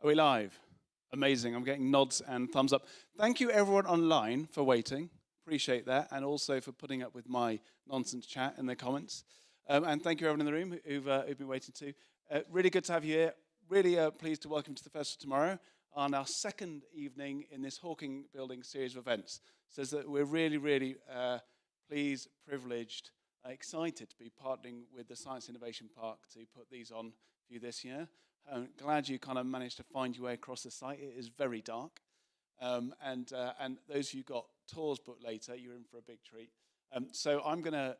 Are we live? Amazing. I'm getting nods and thumbs up. Thank you, everyone online, for waiting. Appreciate that. And also for putting up with my nonsense chat in the comments. And thank you, everyone in the room who've been waiting too. Really good to have you here. Really pleased to welcome you to the festival tomorrow on our second evening in this Hawking Building series of events. So that we're really pleased, privileged, excited to be partnering with the Science Innovation Park to put these on for you this year. I'm glad you kind of managed to find your way across the site. It is very dark. And those of you who got tours booked later, you're in for a big treat. So I'm gonna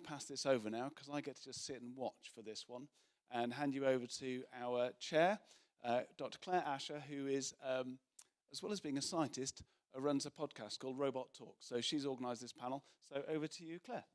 pass this over now because I get to just sit and watch for this one and hand you over to our chair, Dr. Claire Asher, who is, as well as being a scientist, runs a podcast called Robot Talk. So she's organised this panel. So over to you, Claire.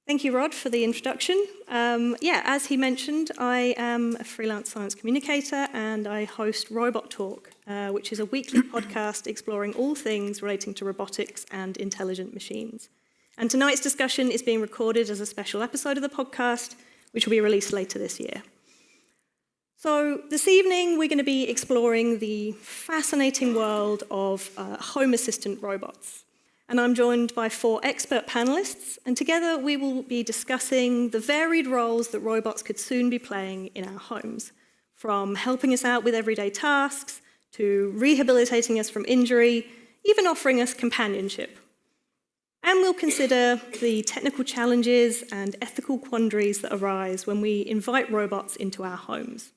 Thank you, Rod, for the introduction. As he mentioned, I am a freelance science communicator and I host Robot Talk, which is a weekly podcast exploring all things relating to robotics and intelligent machines. And tonight's discussion is being recorded as a special episode of the podcast, which will be released later this year. So this evening, we're going to be exploring the fascinating world of home assistant robots. And I'm joined by 4 expert panelists, and together we will be discussing the varied roles that robots could soon be playing in our homes, from helping us out with everyday tasks, to rehabilitating us from injury, even offering us companionship. And we'll consider the technical challenges and ethical quandaries that arise when we invite robots into our homes.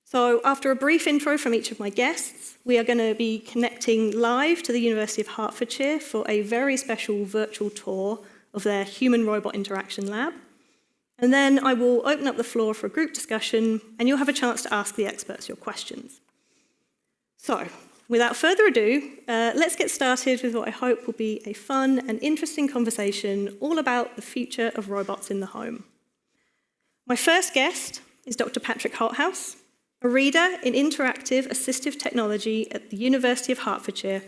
So after a brief intro from each of my guests, we are going to be connecting live to the University of Hertfordshire for a very special virtual tour of their human-robot interaction lab. And then I will open up the floor for a group discussion, and you'll have a chance to ask the experts your questions. So, without further ado, let's get started with what I hope will be a fun and interesting conversation all about the future of robots in the home. My first guest is Dr. Patrick Holthouse, a reader in interactive assistive technology at the University of Hertfordshire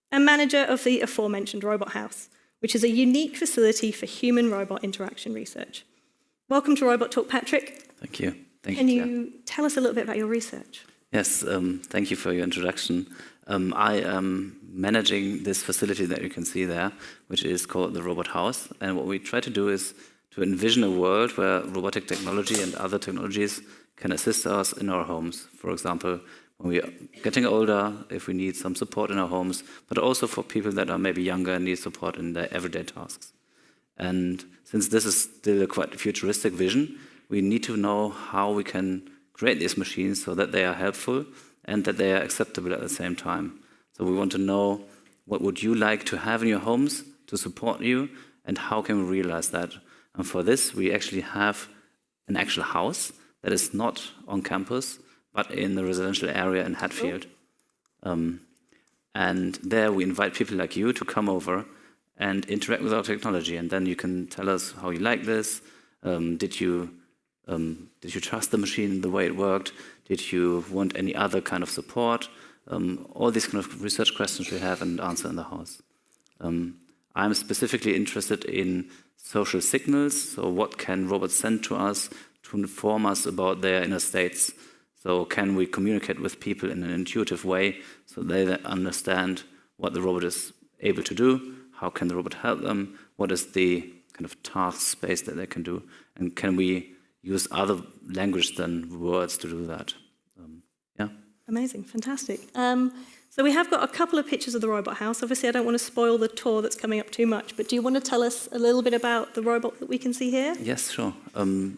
and manager of the aforementioned Robot House, which is a unique facility for human-robot interaction research. Welcome to Robot Talk, Patrick. Thank you. Can you tell us a little bit about your research? Yes, thank you for your introduction. I am managing this facility that you can see there, which is called the Robot House. And what we try to do is to envision a world where robotic technology and other technologies can assist us in our homes. For example, when we are getting older, if we need some support in our homes, but also for people that are maybe younger and need support in their everyday tasks. And since this is still a quite futuristic vision, we need to know how we can create these machines so that they are helpful and that they are acceptable at the same time. So we want to know what would you like to have in your homes to support you, and how can we realize that? And for this, we actually have an actual house that is not on campus, but in the residential area in Hatfield. And there we invite people like you to come over and interact with our technology. And then you can tell us how you like this. Did you trust the machine the way it worked? Did you want any other kind of support? All these kind of research questions we have and answer in the house. I'm specifically interested in social signals. So what can robots send to us to inform us about their inner states? So can we communicate with people in an intuitive way so they understand what the robot is able to do? How can the robot help them? What is the kind of task space that they can do? And can we use other language than words to do that? Amazing, fantastic. So we have got a couple of pictures of the Robot House. Obviously, I don't want to spoil the tour that's coming up too much, but do you want to tell us a little bit about the robot that we can see here? Yes, sure.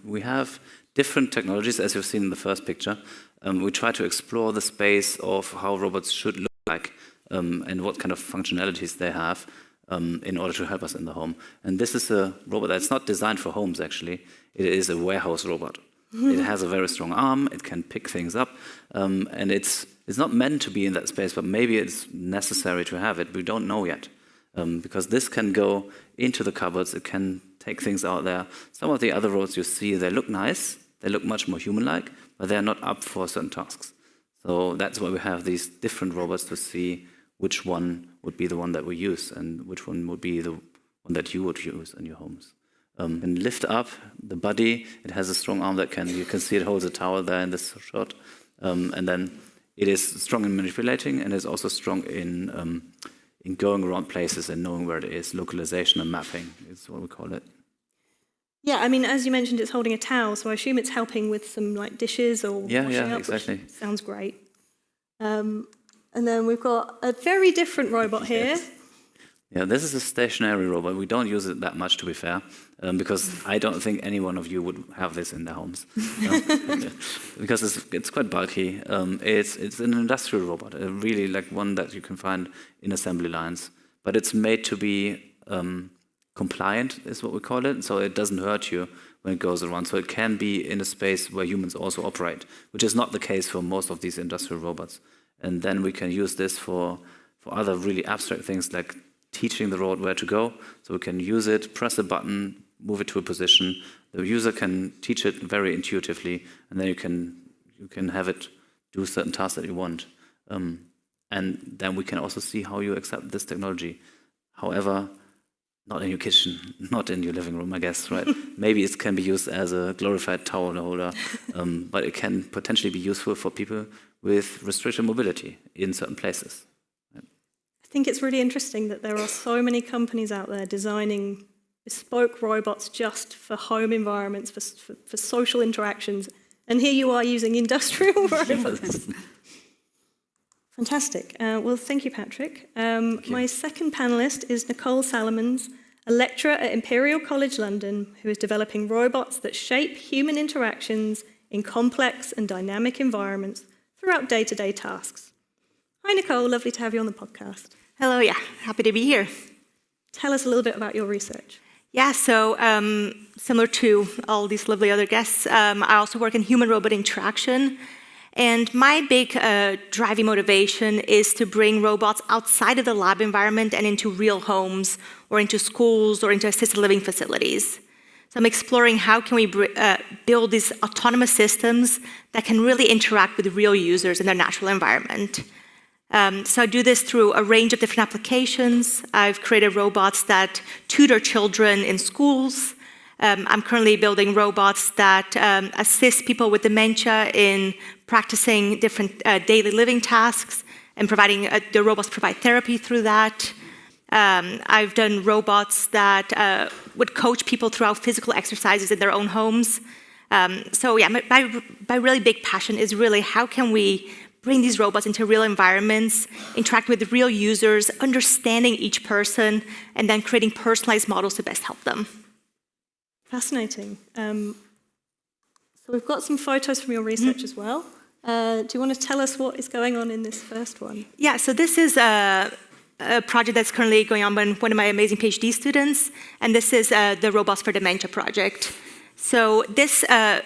We have different technologies, as you've seen in the first picture. We try to explore the space of how robots should look like and what kind of functionalities they have in order to help us in the home. And this is a robot that's not designed for homes, actually. It is a warehouse robot. It has a very strong arm, it can pick things up, and it's not meant to be in that space, but maybe it's necessary to have it. We don't know yet, because this can go into the cupboards, it can take things out there. Some of the other robots you see, they look nice, they look much more human-like, but they're not up for certain tasks. So that's why we have these different robots to see which one would be the one that we use and which one would be the one that you would use in your homes. And lift up the body. It has a strong arm that you can see it holds a towel there in this shot. And then it is strong in manipulating, and is also strong in going around places and knowing where it is. Localization and mapping is what we call it. Yeah, I mean, as you mentioned, it's holding a towel, so I assume it's helping with some like dishes or washing up, exactly. which sounds great. And then we've got a very different robot here. Yeah, this is a stationary robot. We don't use it that much, to be fair, because I don't think any one of you would have this in their homes. Because it's quite bulky. It's an industrial robot, really like one that you can find in assembly lines. But it's made to be compliant, is what we call it, so it doesn't hurt you when it goes around. So it can be in a space where humans also operate, which is not the case for most of these industrial robots. And then we can use this for other really abstract things like teaching the robot where to go. So we can use it, press a button, move it to a position. The user can teach it very intuitively, and then you can have it do certain tasks that you want. And then we can also see how you accept this technology. However, not in your kitchen, not in your living room, I guess, right? Maybe it can be used as a glorified towel holder, but it can potentially be useful for people with restricted mobility in certain places. I think it's really interesting that there are so many companies out there designing bespoke robots just for home environments, for social interactions, and here you are using industrial robots. Fantastic. Well, thank you, Patrick. My second panellist is Nicole Salomons, a lecturer at Imperial College London who is developing robots that shape human interactions in complex and dynamic environments throughout day-to-day tasks. Hi, Nicole. Lovely to have you on the podcast. Hello, yeah. Happy to be here. Tell us a little bit about your research. Yeah, so similar to all these lovely other guests, I also work in human-robot interaction. And my big driving motivation is to bring robots outside of the lab environment and into real homes or into schools or into assisted living facilities. So I'm exploring how can we build these autonomous systems that can really interact with real users in their natural environment. So I do this through a range of different applications. I've created robots that tutor children in schools. I'm currently building robots that assist people with dementia in practicing different daily living tasks and providing, the robots provide therapy through that. I've done robots that would coach people throughout physical exercises in their own homes. So yeah, my really big passion is really how can we bring these robots into real environments, interact with real users, understanding each person, and then creating personalized models to best help them. Fascinating. So we've got some photos from your research as well. Do you want to tell us what is going on in this first one? Yeah, so this is a project that's currently going on by one of my amazing PhD students, and this is the Robots for Dementia project. So this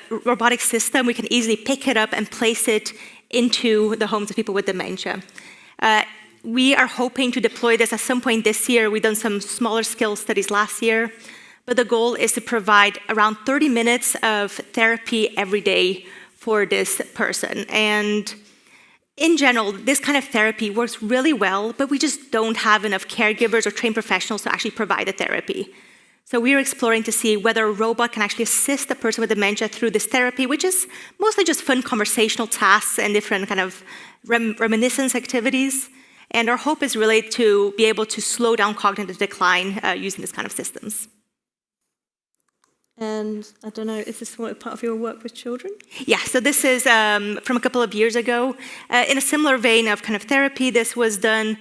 robotic system, we can easily pick it up and place it into the homes of people with dementia. We are hoping to deploy this at some point this year. We've done some smaller scale studies last year, but the goal is to provide around 30 minutes of therapy every day for this person. And in general, this kind of therapy works really well, but we just don't have enough caregivers or trained professionals to actually provide the therapy. So we are exploring to see whether a robot can actually assist the person with dementia through this therapy, which is mostly just fun conversational tasks and different kind of reminiscence activities. And our hope is really to be able to slow down cognitive decline using this kind of systems. And I don't know, is this part of your work with children? Yeah, so this is from a couple of years ago. In a similar vein of kind of therapy, this was done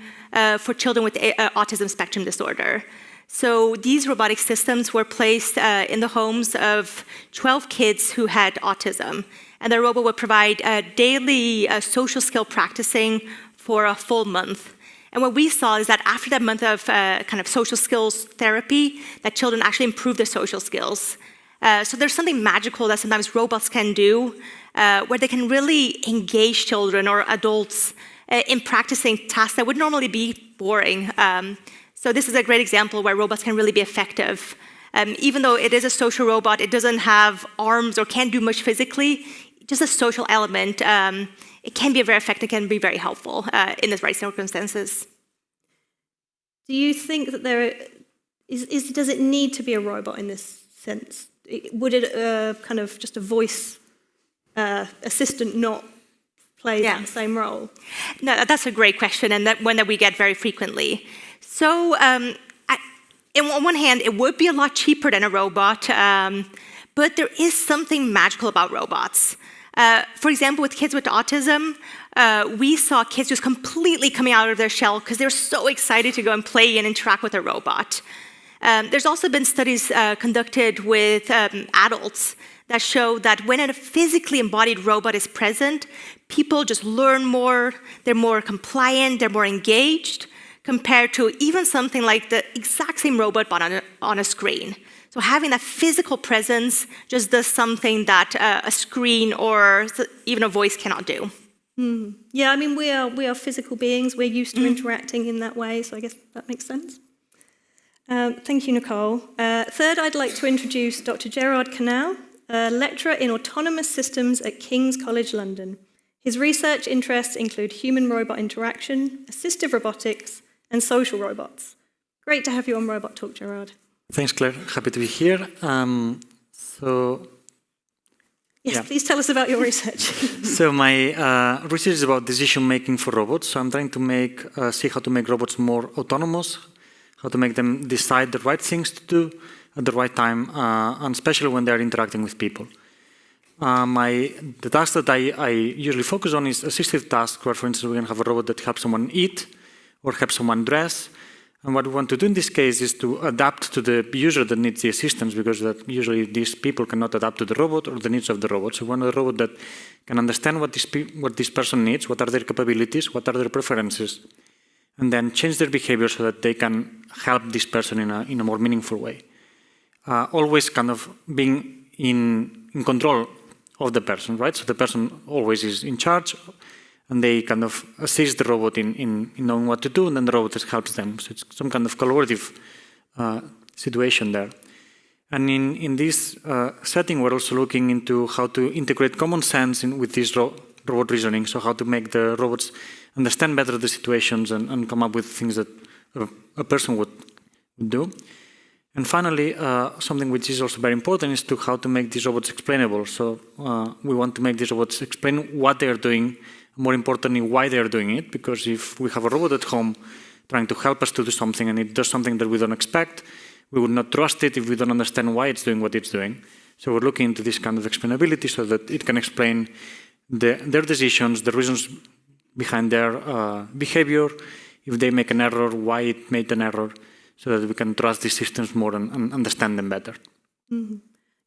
for children with autism spectrum disorder. So these robotic systems were placed in the homes of 12 kids who had autism. And the robot would provide daily social skill practicing for a full month. And what we saw is that after that month of kind of social skills therapy, that children actually improved their social skills. So there's something magical that sometimes robots can do, where they can really engage children or adults in practicing tasks that would normally be boring. So this is a great example where robots can really be effective. Even though it is a social robot, it doesn't have arms or can't do much physically, just a social element. It can be very effective, can be very helpful in the right circumstances. Do you think that does it need to be a robot in this sense? Would it kind of just a voice assistant not play that same role? No, that's a great question, and one that we get very frequently. So, on one hand, it would be a lot cheaper than a robot, but there is something magical about robots. For example, with kids with autism, we saw kids just completely coming out of their shell because they're so excited to go and play and interact with a robot. There's also been studies conducted with adults that show that when a physically embodied robot is present, people just learn more, they're more compliant, they're more engaged, compared to even something like the exact same robot but on a screen. So having that physical presence just does something that a screen or even a voice cannot do. Mm. Yeah, I mean, we are physical beings. We're used to interacting in that way, so I guess that makes sense. Thank you, Nicole. Third, I'd like to introduce Dr. Gerard Canal, a lecturer in autonomous systems at King's College London. His research interests include human-robot interaction, assistive robotics, and social robots. Great to have you on Robot Talk, Gerard. Thanks, Claire. Happy to be here. Please tell us about your research. So my research is about decision-making for robots. So I'm trying to see how to make robots more autonomous, how to make them decide the right things to do at the right time, and especially when they're interacting with people. The task that I usually focus on is assistive tasks, where, for instance, we can have a robot that helps someone eat or helps someone dress. And what we want to do in this case is to adapt to the user that needs the assistance, because that usually these people cannot adapt to the robot or the needs of the robot. So we want a robot that can understand what this person needs, what are their capabilities, what are their preferences, and then change their behavior so that they can help this person in a more meaningful way. Always kind of being in control of the person, right? So the person always is in charge, and they kind of assist the robot in knowing what to do, and then the robot just helps them. So it's some kind of collaborative situation there. And in this setting, we're also looking into how to integrate common sense with this robot reasoning, so how to make the robots understand better the situations and come up with things that a person would do. And finally, something which is also very important is how to make these robots explainable. So we want to make these robots explain what they are doing, more importantly, why they are doing it, because if we have a robot at home trying to help us to do something and it does something that we don't expect, we would not trust it if we don't understand why it's doing what it's doing. So we're looking into this kind of explainability so that it can explain their decisions, the reasons behind their behavior, if they make an error, why it made an error, so that we can trust these systems more and understand them better. Mm-hmm.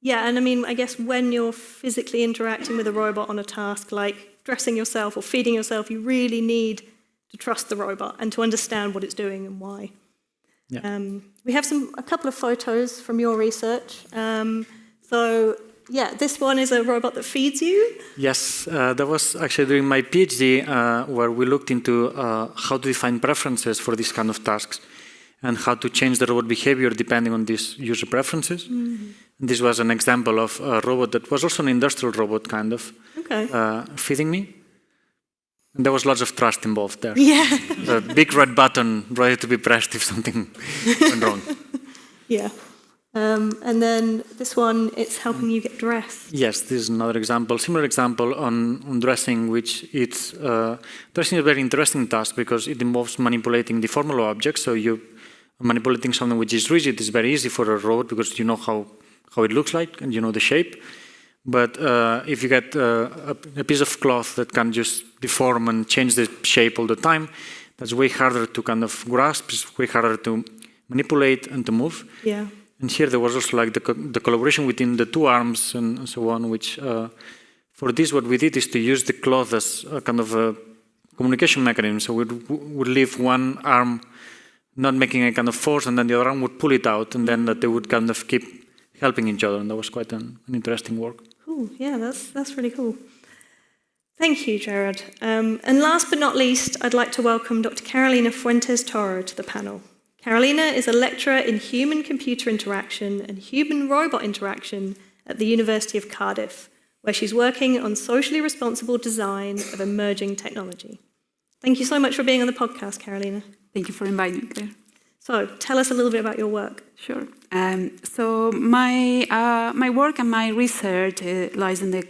Yeah, and I mean, I guess when you're physically interacting with a robot on a task like dressing yourself or feeding yourself, you really need to trust the robot and to understand what it's doing and why. Yeah. We have a couple of photos from your research. This one is a robot that feeds you. Yes, that was actually during my PhD where we looked into how to define preferences for these kind of tasks and how to change the robot behavior depending on these user preferences. Mm-hmm. This was an example of a robot that was also an industrial robot, kind of, feeding me. And there was lots of trust involved there. Yeah. A big red button ready to be pressed if something went wrong. Yeah. And then this one, it's helping you get dressed. Yes, this is another example, similar example on dressing, which it's dressing is a very interesting task because it involves manipulating deformable objects. So you manipulating something which is rigid is very easy for a robot because you know how it looks like and you know the shape. But if you get a piece of cloth that can just deform and change the shape all the time, that's way harder to kind of grasp, it's way harder to manipulate and to move. Yeah. And here there was also like the collaboration within the two arms and so on, which for this what we did is to use the cloth as a kind of a communication mechanism. So we would leave one arm not making a kind of force and then the other arm would pull it out and then that they would kind of keep helping each other. And that was quite an interesting work. Cool, yeah, that's really cool. Thank you, Gerard. And last but not least, I'd like to welcome Dr. Carolina Fuentes-Toro to the panel. Carolina is a lecturer in human-computer interaction and human-robot interaction at the University of Cardiff, where she's working on socially responsible design of emerging technology. Thank you so much for being on the podcast, Carolina. Thank you for inviting me, Claire. So tell us a little bit about your work. Sure. So my work and my research lies in the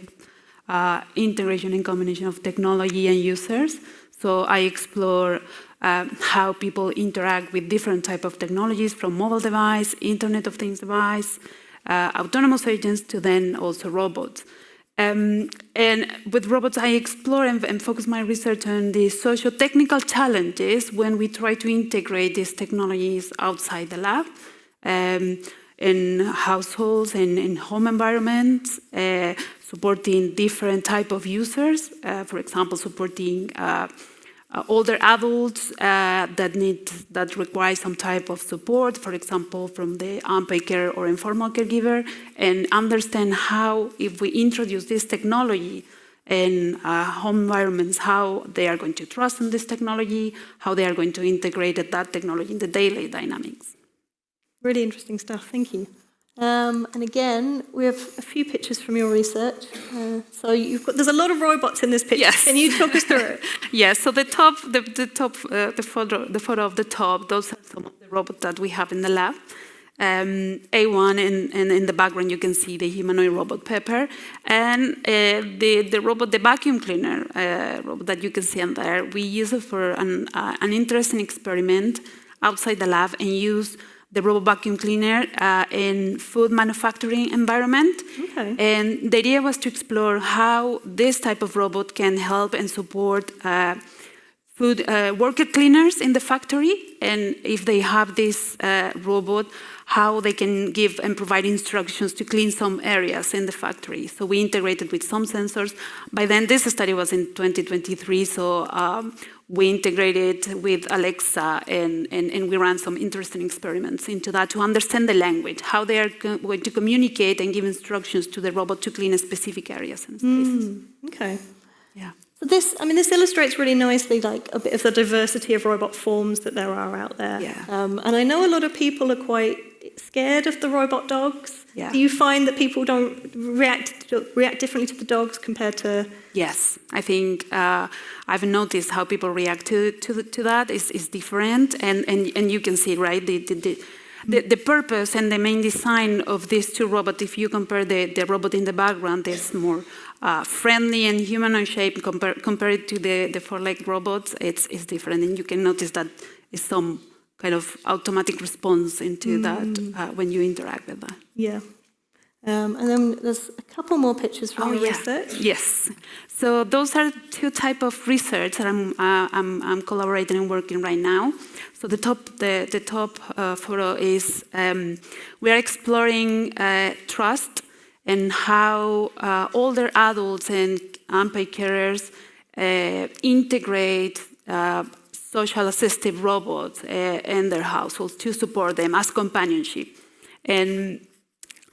integration and combination of technology and users. So I explore how people interact with different types of technologies, from mobile device, Internet of Things device, autonomous agents, to then also robots. And with robots, I explore and focus my research on the socio-technical challenges when we try to integrate these technologies outside the lab, in households and in home environments, supporting different type of users, for example, supporting older adults that require some type of support, for example, from the unpaid care or informal caregiver, and understand how, if we introduce this technology in home environments, how they are going to trust in this technology, how they are going to integrate that technology in the daily dynamics. Really interesting stuff, thank you. And again, we have a few pictures from your research. So there's a lot of robots in this picture. Yes. Can you talk us through it? Yes. So the photo of the top, those are some of the robots that we have in the lab. A1, and in the background you can see the humanoid robot Pepper, and the robot, the vacuum cleaner robot that you can see in there. We use it for an interesting experiment outside the lab, and use the robot vacuum cleaner in food manufacturing environment. Okay. And the idea was to explore how this type of robot can help and support food worker cleaners in the factory, and if they have this robot, how they can give and provide instructions to clean some areas in the factory. So we integrated with some sensors. By then, this study was in 2023, so we integrated with Alexa, and we ran some interesting experiments into that to understand the language, how they are going to communicate and give instructions to the robot to clean specific areas and spaces. Okay. Yeah. So this illustrates really nicely like a bit of the diversity of robot forms that there are out there. Yeah. And I know a lot of people are quite scared of the robot dogs. Yeah. Do you find that people don't react differently to the dogs compared to? Yes, I think I've noticed how people react to that is different, and you can see, right, the purpose and the main design of these two robots. If you compare the robot in the background, is more friendly and humanoid shape compared to the four-legged robots. It's different, and you can notice that is some kind of automatic response into that when you interact with that. Yeah. And then there's a couple more pictures from your research. Yes. So those are two types of research that I'm collaborating and working right now. So the top photo is we are exploring trust and how older adults and unpaid carers integrate social assistive robots in their households to support them as companionship, and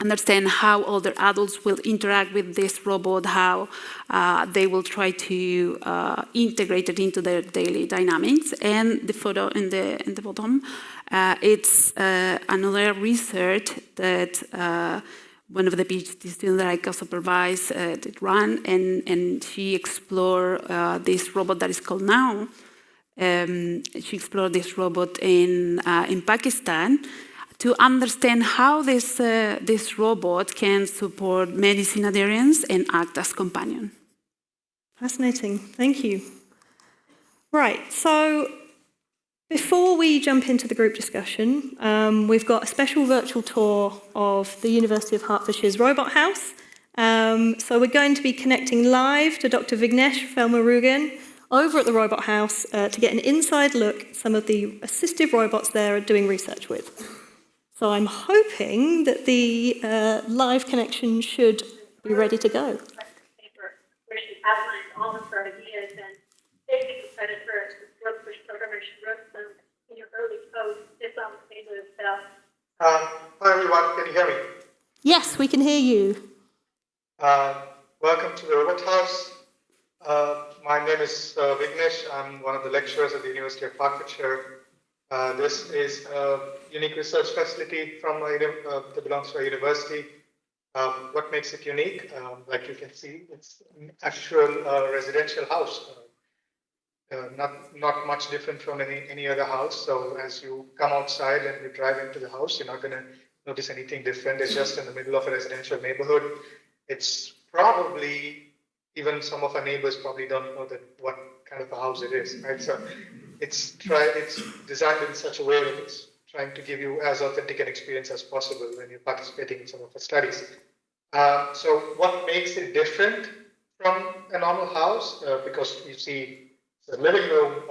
understand how older adults will interact with this robot, how they will try to integrate it into their daily dynamics. And the photo in the bottom, it's another research that one of the PhD students that I co-supervised did run, and she explored this robot that is called Now. She explored this robot in Pakistan, to understand how this robot can support medicine adherence and act as companion. Fascinating, thank you. Right, so before we jump into the group discussion, we've got a special virtual tour of the University of Hertfordshire's Robot House. So we're going to be connecting live to Dr. Vignesh Velmurugan over at the Robot House to get an inside look at some of the assistive robots they're doing research with. So I'm hoping that the live connection should be ready to go. Where she outlines all of her ideas and taking credit for the book which programmer she wrote them in your early post. It's on the page of itself. Hi everyone, can you hear me? Yes, we can hear you. Welcome to the Robot House. My name is Vignesh. I'm one of the lecturers at the University of Hertfordshire. This is a unique research facility that belongs to a university. What makes it unique? Like you can see, it's an actual residential house. not much different from any other house. So as you come outside and you drive into the house, you're not going to notice anything different. It's just in the middle of a residential neighborhood. It's probably, even some of our neighbors probably don't know that what kind of a house it is, right? So it's designed in such a way that it's trying to give you as authentic an experience as possible when you're participating in some of the studies. So what makes it different from a normal house? Because you see the living room,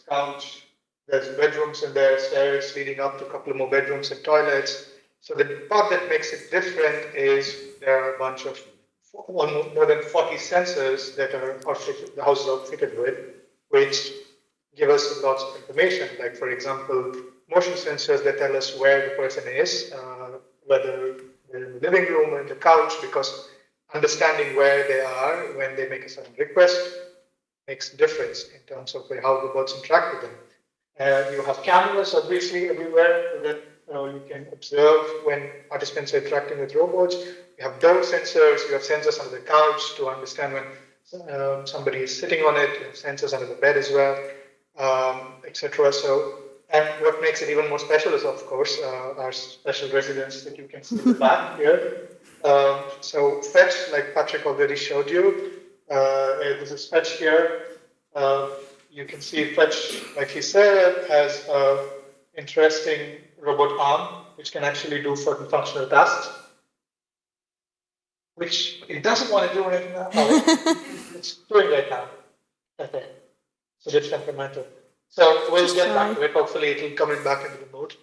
couch, there's bedrooms in there, stairs leading up to a couple of more bedrooms and toilets. So the part that makes it different is there are a bunch of more than 40 sensors that the house is outfitted with, which give us lots of information. Like, for example, motion sensors that tell us where the person is, whether they're in the living room or in the couch, because understanding where they are when they make a certain request makes a difference in terms of how robots interact with them. You have cameras, obviously, everywhere that you can observe when participants are interacting with robots. You have door sensors, you have sensors under the couch to understand when somebody is sitting on it, you have sensors under the bed as well, etc. So, and what makes it even more special is, of course, our special residence that you can see in the back here. So Fetch, like Patrick already showed you, this is Fetch here. You can see Fetch, like he said, has an interesting robot arm, which can actually do certain functional tasks, which it doesn't want to do anything now. It's doing right now. Okay. So it's temperamental. So we'll get back to it. Hopefully it will come back into the mode.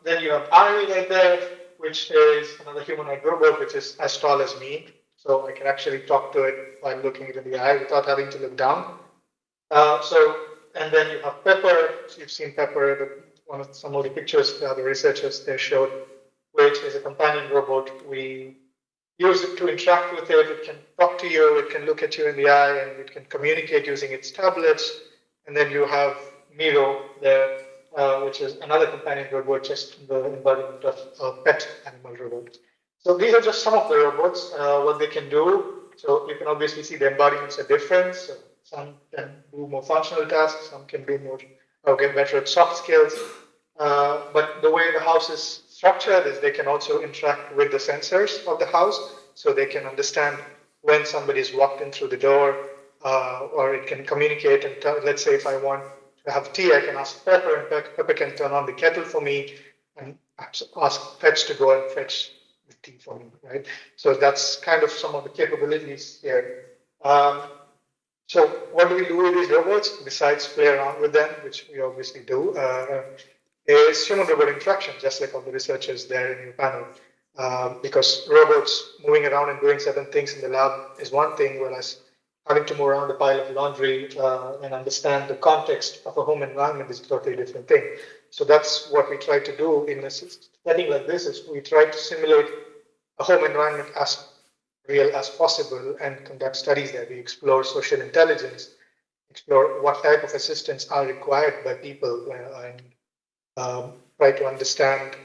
Then you have Ari right there, which is another humanoid robot, which is as tall as me. So I can actually talk to it while looking it in the eye without having to look down. And then you have Pepper. You've seen Pepper, some of the pictures the researchers there showed, which is a companion robot. We use it to interact with it. It can talk to you. It can look at you in the eye, and it can communicate using its tablets. And then you have Miro there, which is another companion robot, just the embodiment of a pet animal robot. So these are just some of the robots, what they can do. So you can obviously see the embodiments are different. So some can do more functional tasks, some can do more, or get better at soft skills. But the way the house is structured is they can also interact with the sensors of the house, so they can understand when somebody's walked in through the door, or it can communicate and let's say if I want to have tea, I can ask Pepper, and Pepper can turn on the kettle for me and ask Fetch to go and fetch the tea for me, right? So that's kind of some of the capabilities here. So what do we do with these robots besides play around with them, which we obviously do, is human-robot interaction, just like all the researchers there in your panel. Because robots moving around and doing certain things in the lab is one thing, whereas having to move around a pile of laundry and understand the context of a home environment is a totally different thing. So that's what we try to do in a setting like this, is we try to simulate a home environment as real as possible and conduct studies there. We explore social intelligence, explore what type of assistants are required by people, and try to understand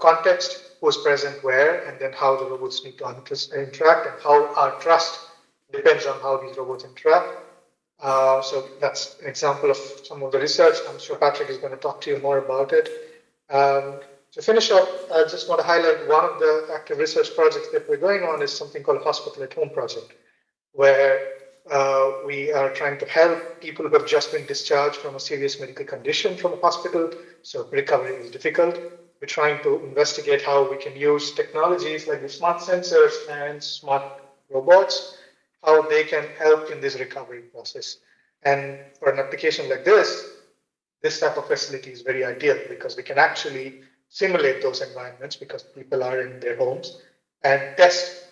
context, who's present where, and then how the robots need to interact, and how our trust depends on how these robots interact. So that's an example of some of the research. I'm sure Patrick is going to talk to you more about it. To finish up, I just want to highlight one of the active research projects that we're going on is something called a Hospital at Home project, where we are trying to help people who have just been discharged from a serious medical condition from a hospital. So recovery is difficult. We're trying to investigate how we can use technologies like the smart sensors and smart robots, how they can help in this recovery process. And for an application like this type of facility is very ideal because we can actually simulate those environments because people are in their homes and test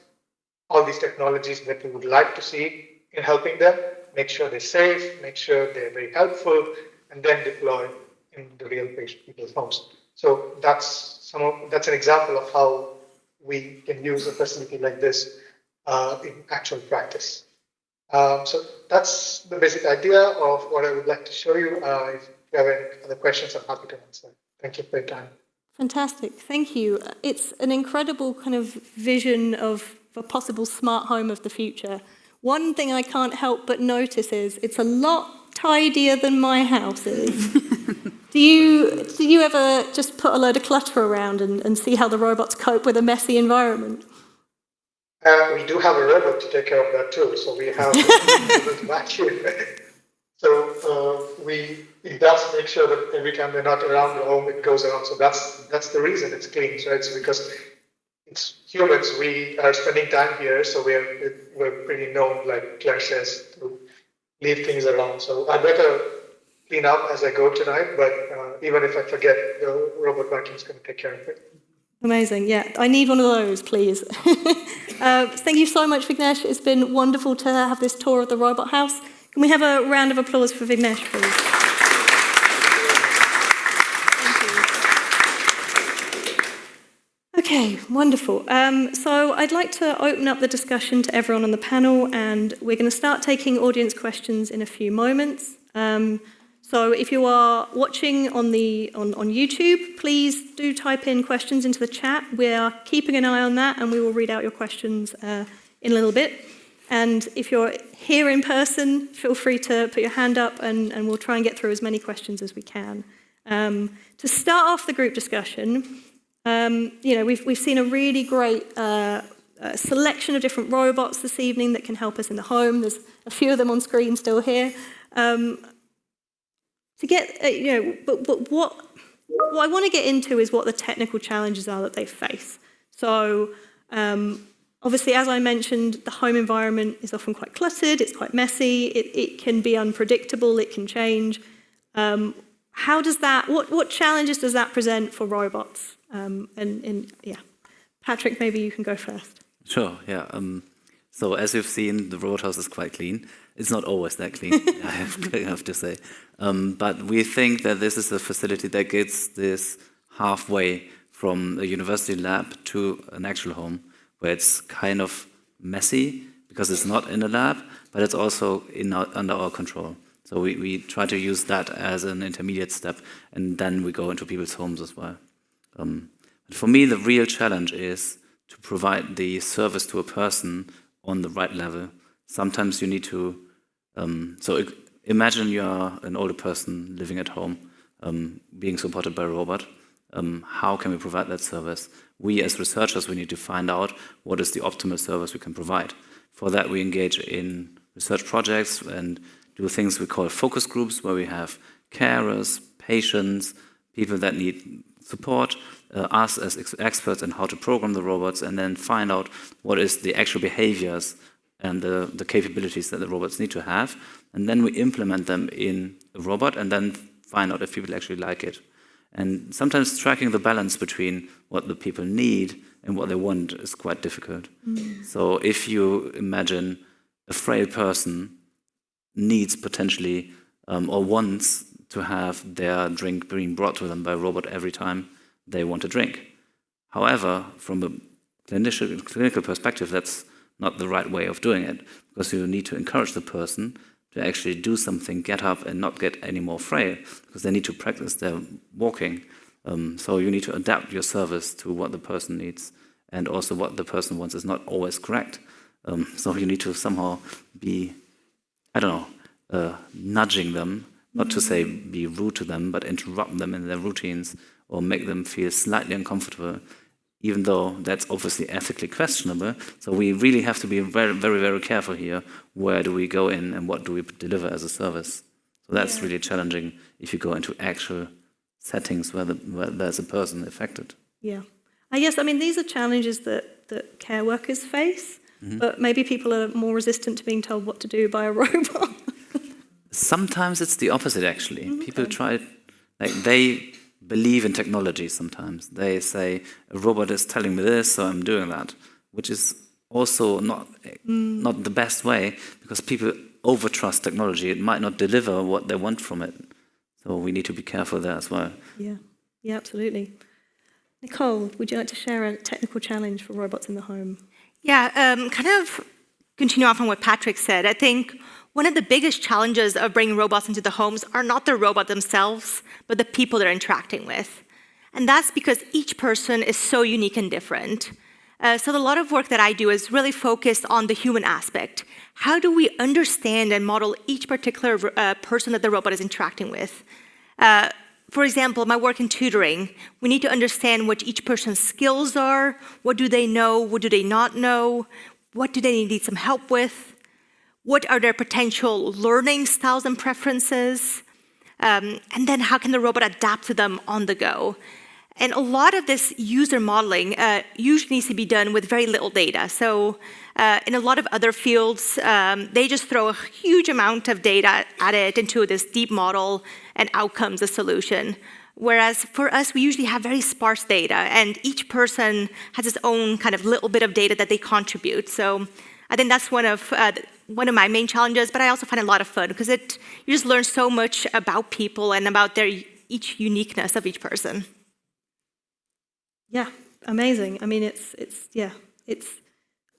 all these technologies that we would like to see in helping them, make sure they're safe, make sure they're very helpful, and then deploy in the real people's homes. So that's an example of how we can use a facility like this in actual practice. So that's the basic idea of what I would like to show you. If you have any other questions, I'm happy to answer. Thank you for your time. Fantastic, thank you. It's an incredible kind of vision of a possible smart home of the future, one thing I can't help but notice is it's a lot tidier than my house is. Do you ever just put a load of clutter around and see how the robots cope with a messy environment? We do have a robot to take care of that too. So we have a vacuum. So it does make sure that every time they're not around the home, it goes around. So that's the reason it's clean, right? So because it's humans, we are spending time here, so we're pretty known, like Claire says, to leave things around. So I better clean up as I go tonight, but even if I forget, the robot vacuum is going to take care of it. Amazing, yeah. I need one of those, please. Thank you so much, Vignesh. It's been wonderful to have this tour of the robot house. Can we have a round of applause for Vignesh, please? Okay, wonderful. So I'd like to open up the discussion to everyone on the panel, and we're going to start taking audience questions in a few moments. So if you are watching on YouTube, please do type in questions into the chat. We are keeping an eye on that, and we will read out your questions in a little bit. And if you're here in person, feel free to put your hand up, and we'll try and get through as many questions as we can. To start off the group discussion, we've seen a really great selection of different robots this evening that can help us in the home. There's a few of them on screen still here. But what I want to get into is what the technical challenges are that they face. So obviously, as I mentioned, the home environment is often quite cluttered, it's quite messy, it can be unpredictable, it can change. What challenges does that present for robots? Patrick, maybe you can go first. Sure, yeah. So as you've seen, the robot house is quite clean. It's not always that clean, I have to say. But we think that this is a facility that gets this halfway from a university lab to an actual home, where it's kind of messy because it's not in a lab, but it's also under our control. So we try to use that as an intermediate step, and then we go into people's homes as well. For me, the real challenge is to provide the service to a person on the right level. Sometimes you need to, imagine you're an older person living at home, being supported by a robot. How can we provide that service? We as researchers, we need to find out what is the optimal service we can provide. For that, we engage in research projects and do things we call focus groups, where we have carers, patients, people that need support, us as experts in how to program the robots, and then find out what is the actual behaviors and the capabilities that the robots need to have. And then we implement them in a robot and then find out if people actually like it. And sometimes tracking the balance between what the people need and what they want is quite difficult. So if you imagine a frail person needs potentially or wants to have their drink being brought to them by a robot every time they want a drink. However, from a clinical perspective, that's not the right way of doing it, because you need to encourage the person to actually do something, get up and not get any more frail, because they need to practice their walking. So you need to adapt your service to what the person needs, and also what the person wants is not always correct. So you need to somehow be, nudging them, not to say be rude to them, but interrupt them in their routines or make them feel slightly uncomfortable, even though that's obviously ethically questionable. So we really have to be very, very, very careful here. Where do we go in and what do we deliver as a service? So that's really challenging if you go into actual settings where there's a person affected. Yeah. I guess, these are challenges that care workers face, but maybe people are more resistant to being told what to do by a robot. Sometimes it's the opposite, actually. Okay. People they believe in technology sometimes. They say, a robot is telling me this, so I'm doing that, which is also not the best way, because people overtrust technology. It might not deliver what they want from it. So we need to be careful there as well. Yeah, absolutely. Nicole, would you like to share a technical challenge for robots in the home? Yeah, kind of continue off on what Patrick said. I think one of the biggest challenges of bringing robots into the homes are not the robot themselves, but the people they're interacting with. And that's because each person is so unique and different. So a lot of work that I do is really focused on the human aspect. How do we understand and model each particular person that the robot is interacting with? For example, my work in tutoring, we need to understand what each person's skills are, what do they know, what do they not know, what do they need some help with, what are their potential learning styles and preferences, and then how can the robot adapt to them on the go? And a lot of this user modeling usually needs to be done with very little data. So in a lot of other fields, they just throw a huge amount of data at it into this deep model, and out comes a solution. Whereas for us, we usually have very sparse data, and each person has its own kind of little bit of data that they contribute. So I think that's one of my main challenges, but I also find it a lot of fun because you just learn so much about people and about each uniqueness of each person. Yeah, amazing. I mean, it's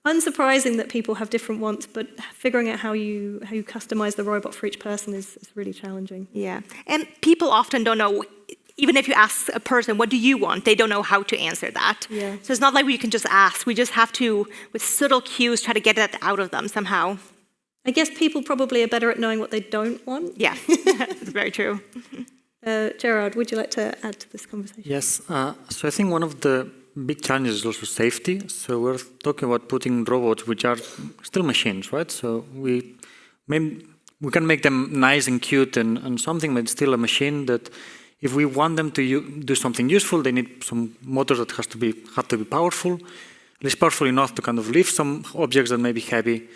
unsurprising that people have different wants, but figuring out how you customize the robot for each person is really challenging. Yeah, and people often don't know, even if you ask a person, what do you want? They don't know how to answer that. Yeah. So it's not like we can just ask. We just have to, with subtle cues, try to get that out of them somehow. I guess people probably are better at knowing what they don't want. Yeah, that's very true. Gerard, would you like to add to this conversation? Yes, so I think one of the big challenges is also safety. So we're talking about putting robots which are still machines, right? So we can make them nice and cute and something, but it's still a machine that if we want them to do something useful, they need some motors that have to be powerful, at least powerful enough to kind of lift some objects that may be heavy.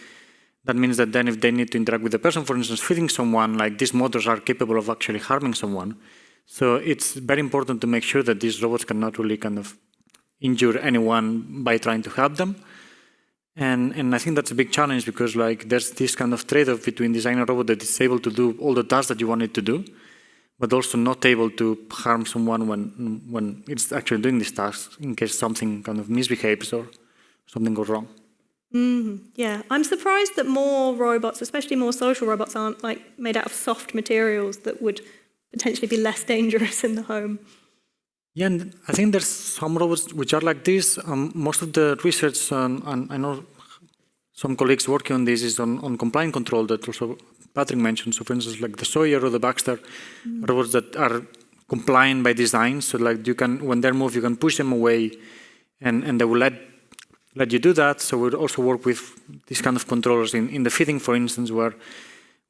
That means that then if they need to interact with the person, for instance, feeding someone, like these motors are capable of actually harming someone. So it's very important to make sure that these robots cannot really kind of injure anyone by trying to help them. And I think that's a big challenge because like there's this kind of trade-off between designing a robot that is able to do all the tasks that you want it to do, but also not able to harm someone when it's actually doing these tasks in case something kind of misbehaves or something goes wrong. Yeah, I'm surprised that more robots, especially more social robots, aren't like made out of soft materials that would potentially be less dangerous in the home. Yeah, and I think there's some robots which are like this. Most of the research, and I know some colleagues working on this, is on compliant control that also Patrick mentioned. So for instance, like the Sawyer or the Baxter robots that are compliant by design. So like you can, when they're moved, you can push them away and they will let you do that. So we'll also work with these kind of controllers in the feeding, for instance, where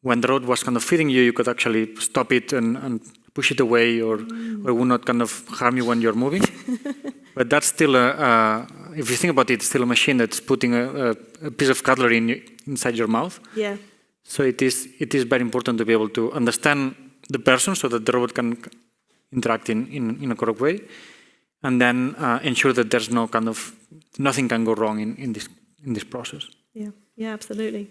when the robot was kind of feeding you, you could actually stop it and push it away or will not kind of harm you when you're moving. But that's still if you think about it, it's still a machine that's putting a piece of cutlery inside your mouth. Yeah. So it is very important to be able to understand the person so that the robot can interact in a correct way, and then ensure that there's no kind of nothing can go wrong in this process. Yeah, absolutely.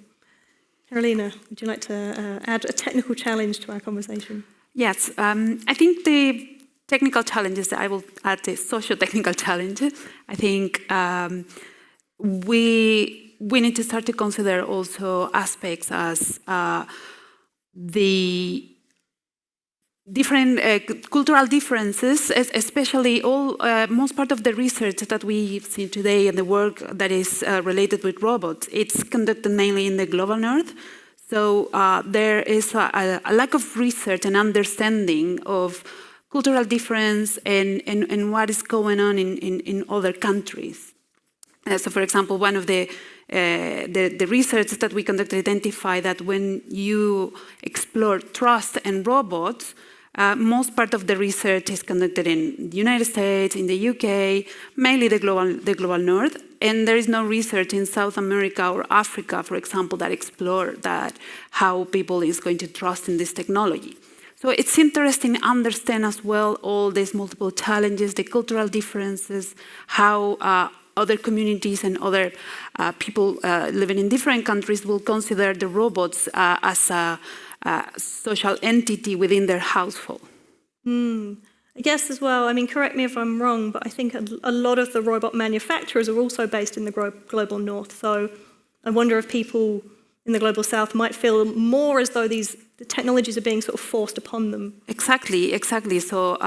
Carolina, would you like to add a technical challenge to our conversation? Yes, I think the technical challenges, I will add the socio-technical challenge. I think we need to start to consider also aspects as the different cultural differences, especially most part of the research that we've seen today and the work that is related with robots, it's conducted mainly in the global north. So there is a lack of research and understanding of cultural difference and what is going on in other countries. So for example, one of the research that we conducted identified that when you explore trust and robots, most part of the research is conducted in the United States, in the UK, mainly the global north, and there is no research in South America or Africa, for example, that explore that how people is going to trust in this technology. So it's interesting to understand as well all these multiple challenges, the cultural differences, how other communities and other people living in different countries will consider the robots as a social entity within their household. I guess as well, I mean, correct me if I'm wrong, but I think a lot of the robot manufacturers are also based in the global north. So I wonder if people in the global south might feel more as though these the technologies are being sort of forced upon them. Exactly. So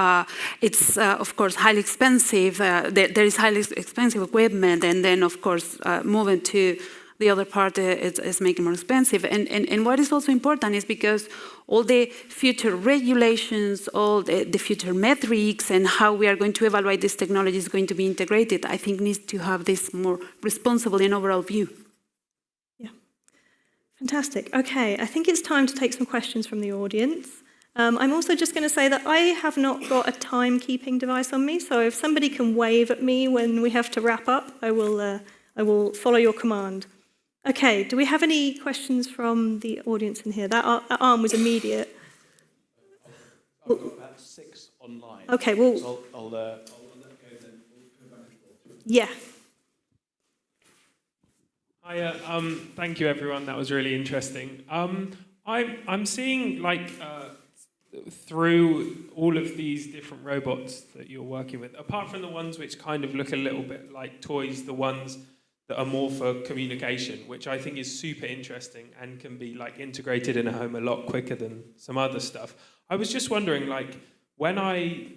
it's of course highly expensive. There is highly expensive equipment, and then of course moving to the other part is making more expensive. And what is also important is because all the future regulations, all the future metrics, and how we are going to evaluate this technology is going to be integrated. I think needs to have this more responsible and overall view. Yeah, fantastic. Okay, I think it's time to take some questions from the audience. I'm also just going to say that I have not got a timekeeping device on me, so if somebody can wave at me when we have to wrap up, I will follow your command. Okay, do we have any questions from the audience in here? That arm was immediate. I've got about 6 online. Okay, well... So I'll let go then. We'll go back and forth. Yeah. Hi, thank you everyone, that was really interesting. I'm seeing like through all of these different robots that you're working with, apart from the ones which kind of look a little bit like toys, the ones that are more for communication, which I think is super interesting and can be like integrated in a home a lot quicker than some other stuff. I was just wondering, like, when I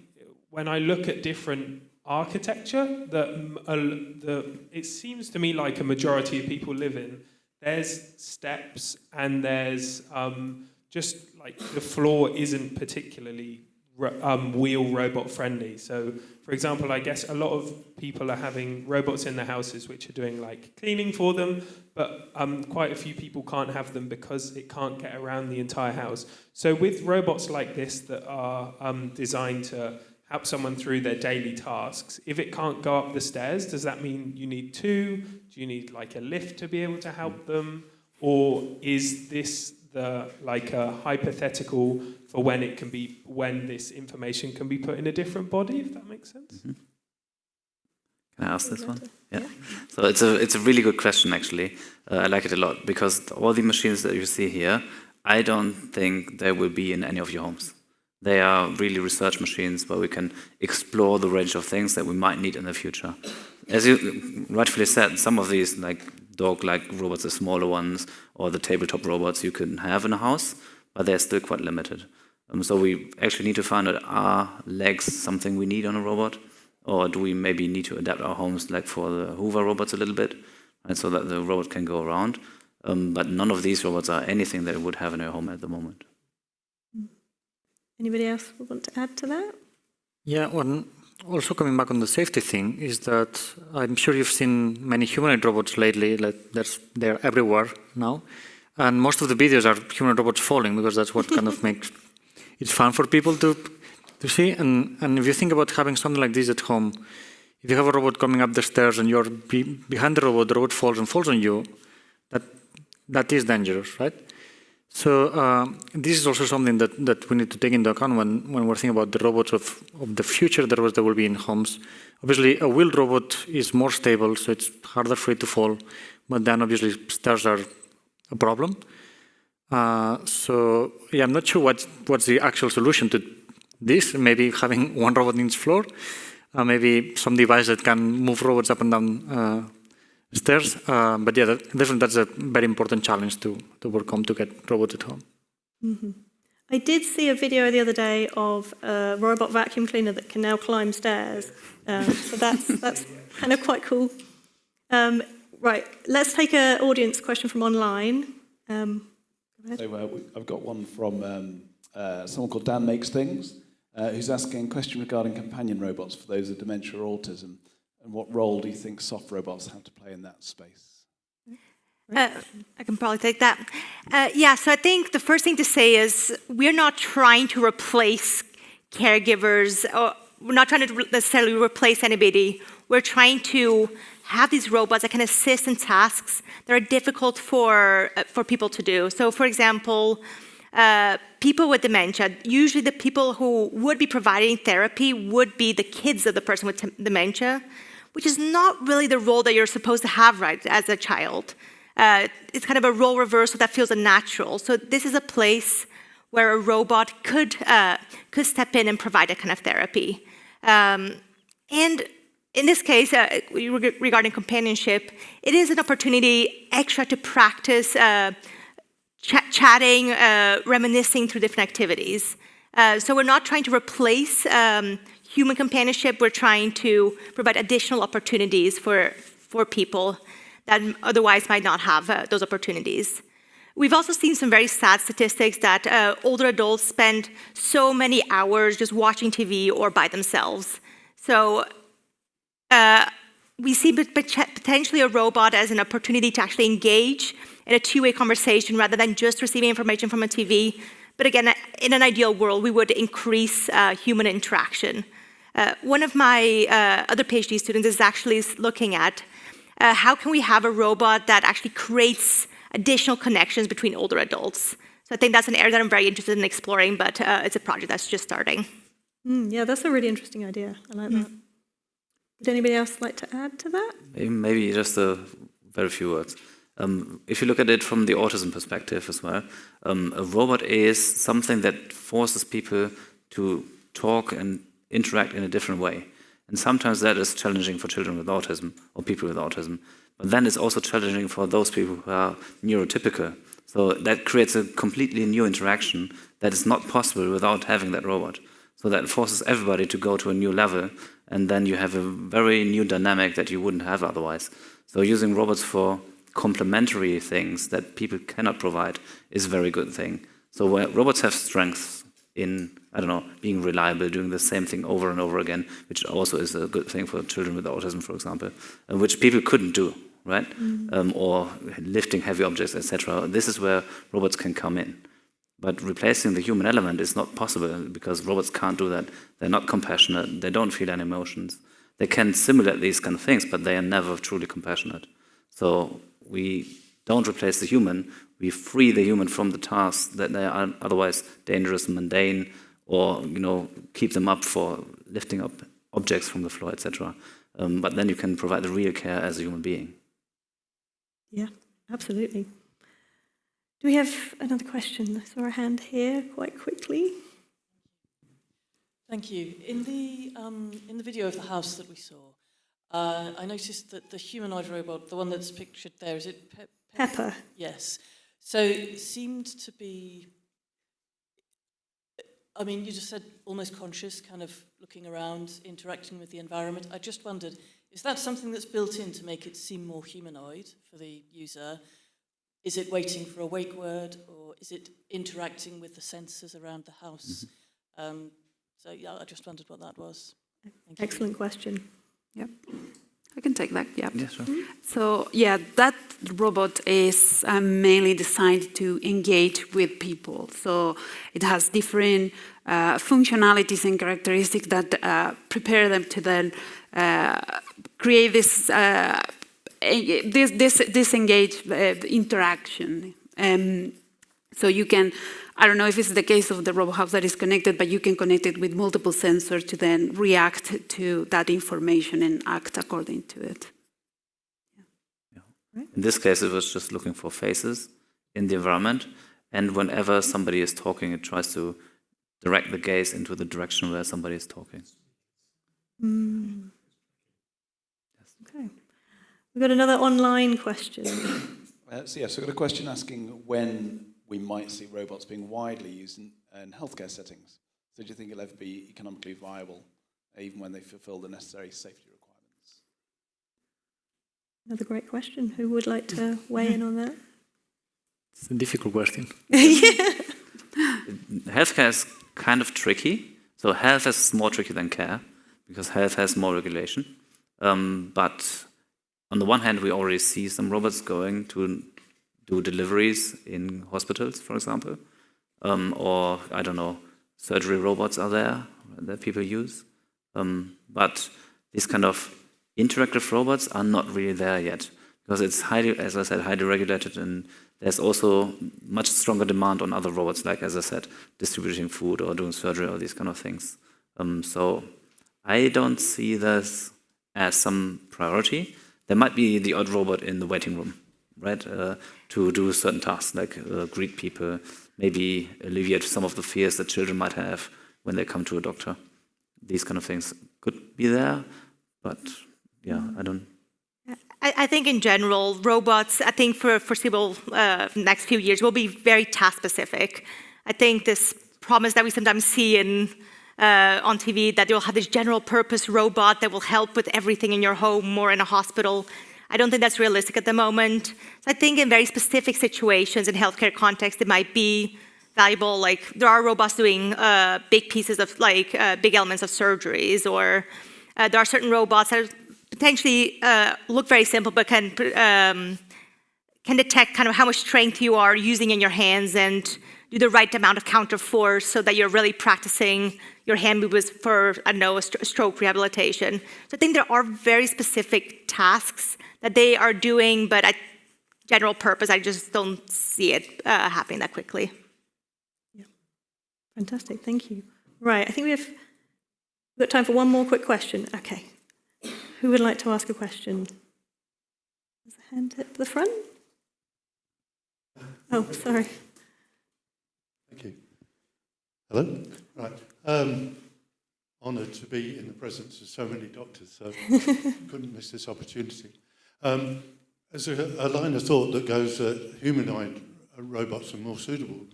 look at different architecture it seems to me like a majority of people live in, there's steps and there's just like the floor isn't particularly wheel robot friendly. So for example, I guess a lot of people are having robots in their houses which are doing like cleaning for them, but quite a few people can't have them because it can't get around the entire house. So with robots like this that are designed to help someone through their daily tasks, if it can't go up the stairs, does that mean you need 2? Do you need like a lift to be able to help them? Or is this like a hypothetical for when this information can be put in a different body, if that makes sense? Mm-hmm. Can I ask this one? Yeah. So it's a really good question, actually. I like it a lot because all the machines that you see here, I don't think they will be in any of your homes. They are really research machines where we can explore the range of things that we might need in the future. As you rightfully said, some of these like dog-like robots, the smaller ones, or the tabletop robots you can have in a house, but they're still quite limited. So we actually need to find out, are legs something we need on a robot? Or do we maybe need to adapt our homes like for the Hoover robots a little bit, right, so that the robot can go around? But none of these robots are anything that we would have in our home at the moment. Anybody else want to add to that? Yeah, also coming back on the safety thing, is that I'm sure you've seen many humanoid robots lately, like they're everywhere now. And most of the videos are humanoid robots falling because that's what kind of makes it fun for people to see. And if you think about having something like this at home, if you have a robot coming up the stairs and you're behind the robot falls and falls on you, that is dangerous, right? So this is also something that we need to take into account when we're thinking about the robots of the future, the robots that will be in homes. Obviously, a wheeled robot is more stable, so it's harder for it to fall. But then obviously stairs are a problem. So yeah, I'm not sure what's the actual solution to this. Maybe having one robot in each floor, maybe some device that can move robots up and down stairs, but yeah, definitely that's a very important challenge to overcome to get robots at home. Mm-hmm. I did see a video the other day of a robot vacuum cleaner that can now climb stairs, so that's kind of quite cool. Right, let's take an audience question from online. Go ahead. So I've got one from someone called Dan Makes Things, who's asking a question regarding companion robots for those with dementia or autism. And what role do you think soft robots have to play in that space? I can probably take that. Yeah, so I think the first thing to say is we're not trying to replace caregivers, or we're not trying to necessarily replace anybody. We're trying to have these robots that can assist in tasks that are difficult for people to do. So, for example, people with dementia, usually the people who would be providing therapy would be the kids of the person with dementia, which is not really the role that you're supposed to have, right, as a child. It's kind of a role reversal that feels unnatural. So this is a place where a robot could step in and provide a kind of therapy. And in this case, regarding companionship, it is an opportunity extra to practice chatting, reminiscing through different activities. So we're not trying to replace human companionship. We're trying to provide additional opportunities for people that otherwise might not have those opportunities. We've also seen some very sad statistics that older adults spend so many hours just watching TV or by themselves. So we see potentially a robot as an opportunity to actually engage in a two-way conversation rather than just receiving information from a TV. But again, in an ideal world, we would increase human interaction. One of my other PhD students is actually looking at how can we have a robot that actually creates additional connections between older adults. So I think that's an area that I'm very interested in exploring, but it's a project that's just starting. Yeah, that's a really interesting idea. I like that. Would anybody else like to add to that? Maybe just a very few words. If you look at it from the autism perspective as well, a robot is something that forces people to talk and interact in a different way. And sometimes that is challenging for children with autism or people with autism. But then it's also challenging for those people who are neurotypical. So that creates a completely new interaction that is not possible without having that robot. So that forces everybody to go to a new level, and then you have a very new dynamic that you wouldn't have otherwise. So using robots for complementary things that people cannot provide is a very good thing. So where robots have strengths in, I don't know, being reliable, doing the same thing over and over again, which also is a good thing for children with autism, for example, which people couldn't do, right? Or lifting heavy objects, etc. This is where robots can come in. But replacing the human element is not possible because robots can't do that. They're not compassionate. They don't feel any emotions. They can simulate these kind of things, but they are never truly compassionate. So we don't replace the human. We free the human from the tasks that they are otherwise dangerous and mundane, or keep them up for lifting up objects from the floor, etc. But then you can provide the real care as a human being. Yeah, absolutely. Do we have another question? I saw a hand here quite quickly. Thank you. In the video of the house that we saw, I noticed that the humanoid robot, the one that's pictured there, is it Pepper. Yes. So it seemed to be, I mean, you just said almost conscious, kind of looking around, interacting with the environment. I just wondered, is that something that's built in to make it seem more humanoid for the user? Is it waiting for a wake word, or is it interacting with the sensors around the house? So yeah, I just wondered what that was. Thank you. Excellent question. Yep. I can take that, yeah. Yeah, sure. So, yeah, that robot is mainly designed to engage with people. So it has different functionalities and characteristics that prepare them to then create this engaged interaction. So you can, I don't know if it's the case of the robot house that is connected, but you can connect it with multiple sensors to then react to that information and act according to it. Yeah. In this case, it was just looking for faces in the environment, and whenever somebody is talking, it tries to direct the gaze into the direction where somebody is talking. Okay. We've got another online question. So I've got a question asking when we might see robots being widely used in healthcare settings. So do you think it'll ever be economically viable, even when they fulfill the necessary safety requirements? Another great question. Who would like to weigh in on that? It's a difficult question. Healthcare is kind of tricky. So health is more tricky than care, because health has more regulation. But on the one hand, we already see some robots going to do deliveries in hospitals, for example. Or, I don't know, surgery robots are there that people use. But these kind of interactive robots are not really there yet, because it's highly, as I said, highly regulated, and there's also much stronger demand on other robots, like, as I said, distributing food or doing surgery or these kind of things. So I don't see this as some priority. There might be the odd robot in the waiting room, right, to do certain tasks, like greet people, maybe alleviate some of the fears that children might have when they come to a doctor. These kind of things could be there, but yeah, I don't... I think in general, robots, I think for foreseeable next few years, will be very task specific. I think this promise that we sometimes see on TV that you'll have this general purpose robot that will help with everything in your home or in a hospital. I don't think that's realistic at the moment. So I think in very specific situations in healthcare context, it might be valuable. Like there are robots doing big pieces of big elements of surgeries, or there are certain robots that potentially look very simple, but can detect kind of how much strength you are using in your hands and do the right amount of counter force so that you're really practicing your hand movements for, I don't know, a stroke rehabilitation. So I think there are very specific tasks that they are doing, but at general purpose, I just don't see it happening that quickly. Yeah. Fantastic, thank you. Right, I think we've got time for one more quick question. Okay. Who would like to ask a question? There's a hand at the front. Oh, sorry. Thank you. Hello? Right. Honoured to be in the presence of so many doctors, so couldn't miss this opportunity. There's a line of thought that goes that humanoid robots are more suitable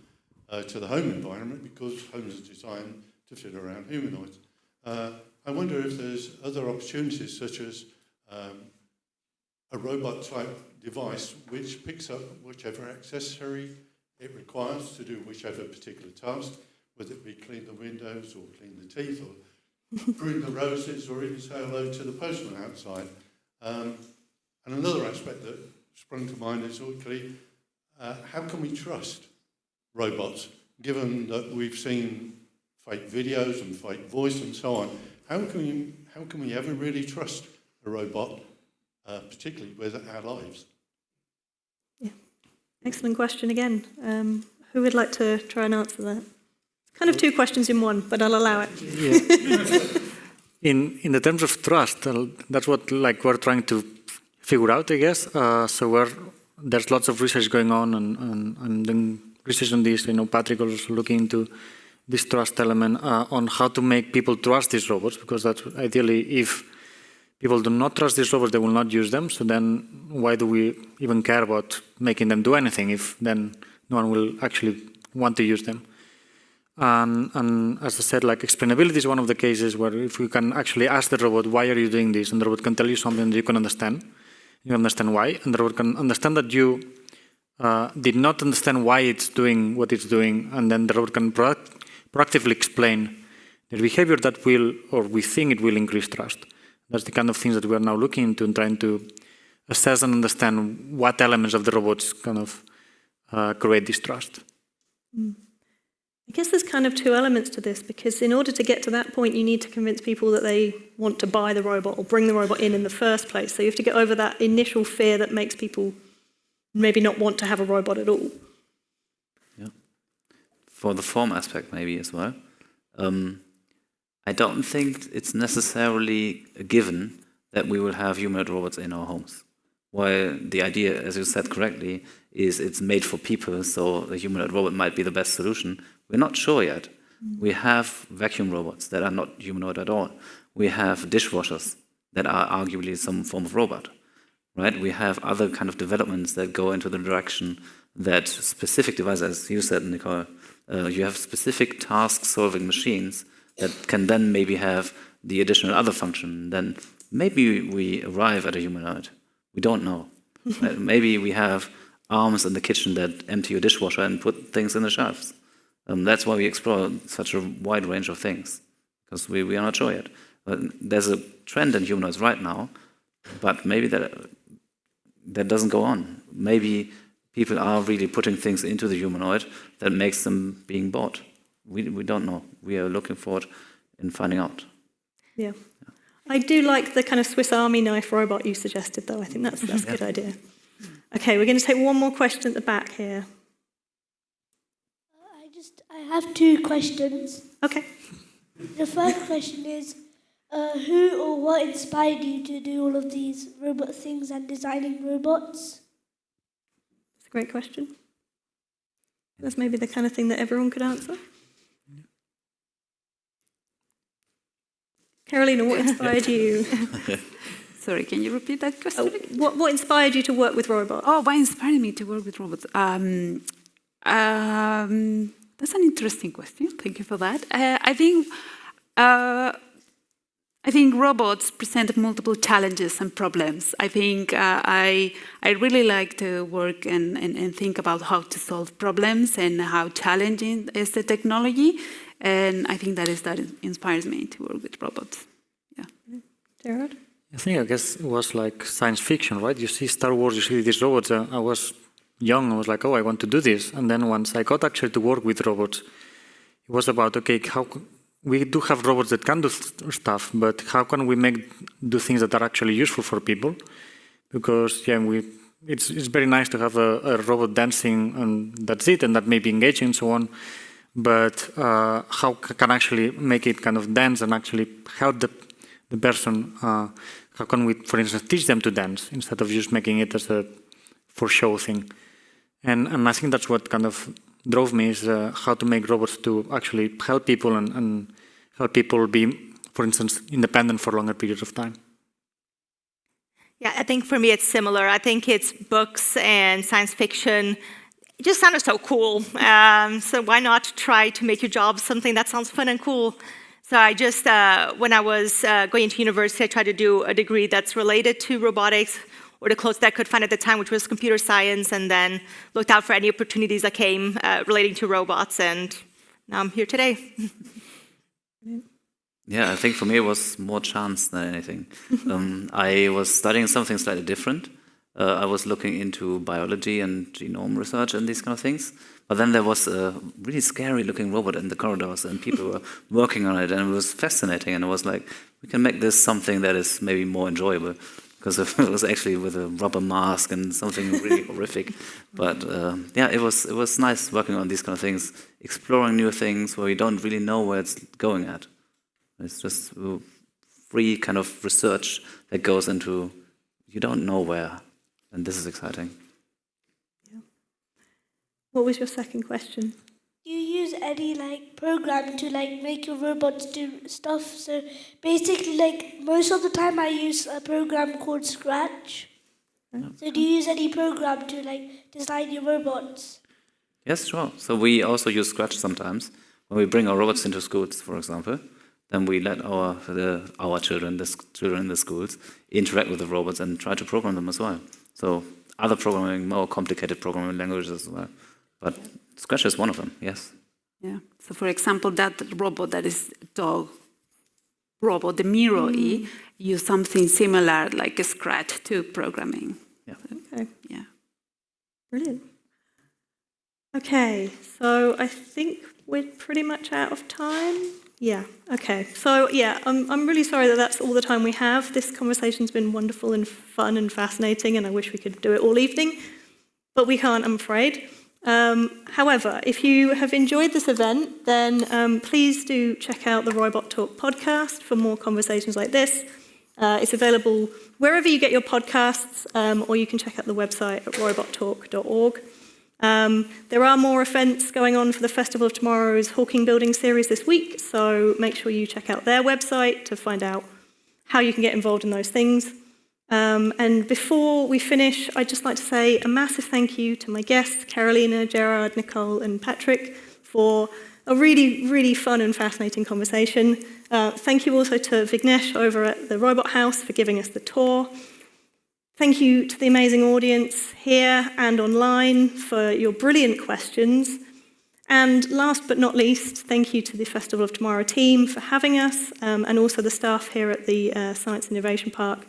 to the home environment because homes are designed to fit around humanoids. I wonder if there's other opportunities such as a robot-type device which picks up whichever accessory it requires to do whichever particular task, whether it be clean the windows or clean the teeth or prune the roses or even say hello to the postman outside. And another aspect that sprung to mind is quickly, how can we trust robots, given that we've seen fake videos and fake voice and so on? How can we ever really trust a robot, particularly with our lives? Yeah, excellent question again. Who would like to try and answer that? Kind of two questions in one, but I'll allow it. Yeah. In the terms of trust, that's what we're trying to figure out, I guess. There's lots of research going on, and then research on this. Patrick was looking into this trust element on how to make people trust these robots, because that's ideally, if people do not trust these robots, they will not use them. So then why do we even care about making them do anything if then no one will actually want to use them? And as I said, explainability is one of the cases where if you can actually ask the robot, why are you doing this? And the robot can tell you something that you can understand. You understand why, and the robot can understand that you did not understand why it's doing what it's doing, and then the robot can proactively explain the behavior that will, or we think it will, increase trust. That's the kind of things that we are now looking into and trying to assess and understand what elements of the robots kind of create this trust. I guess there's kind of two elements to this, because in order to get to that point, you need to convince people that they want to buy the robot or bring the robot in the first place. So you have to get over that initial fear that makes people maybe not want to have a robot at all. Yeah. For the form aspect maybe as well. I don't think it's necessarily a given that we will have humanoid robots in our homes. While the idea, as you said correctly, is it's made for people, so a humanoid robot might be the best solution. We're not sure yet. We have vacuum robots that are not humanoid at all. We have dishwashers that are arguably some form of robot, right? We have other kind of developments that go into the direction that specific devices, as you said, Nicole, you have specific task-solving machines that can then maybe have the additional other function. Then maybe we arrive at a humanoid. We don't know. Right? Maybe we have arms in the kitchen that empty your dishwasher and put things in the shelves. That's why we explore such a wide range of things, because we are not sure yet. But there's a trend in humanoids right now, but maybe that doesn't go on. Maybe people are really putting things into the humanoid that makes them being bought. We don't know. We are looking forward in finding out. Yeah. I do like the kind of Swiss Army knife robot you suggested, though. I think that's a good idea. Okay, we're going to take one more question at the back here. I have two questions. Okay. The first question is, who or what inspired you to do all of these robot things and designing robots? That's a great question. That's maybe the kind of thing that everyone could answer. Carolina, what inspired you? Sorry, can you repeat that question? What inspired you to work with robots? Oh, what inspired me to work with robots? That's an interesting question. Thank you for that. I think robots present multiple challenges and problems. I think I really like to work and think about how to solve problems and how challenging is the technology. And I think that inspires me to work with robots. Yeah. Gerard? I guess it was like science fiction, right? You see Star Wars, you see these robots. I was young, I was like, oh, I want to do this. And then once I got actually to work with robots, it was about, okay, we do have robots that can do stuff, but how can we do things that are actually useful for people? Because it's very nice to have a robot dancing and that's it, and that may be engaging and so on. But how can actually make it kind of dance and actually help the person? How can we, for instance, teach them to dance instead of just making it as a for show thing? And I think that's what kind of drove me is how to make robots to actually help people and help people be, for instance, independent for longer periods of time. Yeah, I think for me it's similar. I think it's books and science fiction. It just sounded so cool. So why not try to make your job something that sounds fun and cool? So I just, when I was going into university, I tried to do a degree that's related to robotics, or the closest I could find at the time, which was computer science, and then looked out for any opportunities that came relating to robots, and now I'm here today. Yeah, I think for me it was more chance than anything. I was studying something slightly different. I was looking into biology and genome research and these kind of things. But then there was a really scary looking robot in the corridors and people were working on it, and it was fascinating, and it was like, we can make this something that is maybe more enjoyable. Because it was actually with a rubber mask and something really horrific. But yeah, it was nice working on these kind of things, exploring new things where you don't really know where it's going at. It's just free kind of research that goes into, you don't know where, and this is exciting. Yeah. What was your second question? Do you use any program to make your robots do stuff? So basically, most of the time I use a program called Scratch. So do you use any program to design your robots? Yes, sure. So we also use Scratch sometimes when we bring our robots into schools, for example. Then we let our children, the children in the schools, interact with the robots and try to program them as well. So other programming, more complicated programming languages as well. But Scratch is one of them, yes. Yeah. So for example, that robot that is dog robot, the Miro-E, use something similar like a Scratch to programming. Yeah. Okay. Yeah. Brilliant. Okay, so I think we're pretty much out of time. Yeah, okay. So yeah, I'm really sorry that that's all the time we have. This conversation's been wonderful and fun and fascinating, and I wish we could do it all evening, but we can't, I'm afraid. However, if you have enjoyed this event, then please do check out the Robot Talk podcast for more conversations like this. It's available wherever you get your podcasts, or you can check out the website at robottalk.org. There are more events going on for the Festival of Tomorrow's Hawking Building series this week, so make sure you check out their website to find out how you can get involved in those things. And before we finish, I'd just like to say a massive thank you to my guests, Carolina, Gerard, Nicole, and Patrick, for a really, really fun and fascinating conversation. Thank you also to Vignesh over at the Robot House for giving us the tour. Thank you to the amazing audience here and online for your brilliant questions. And last but not least, thank you to the Festival of Tomorrow team for having us, and also the staff here at the Science Innovation Park,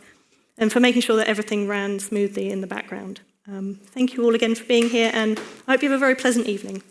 and for making sure that everything ran smoothly in the background. Thank you all again for being here, and I hope you have a very pleasant evening.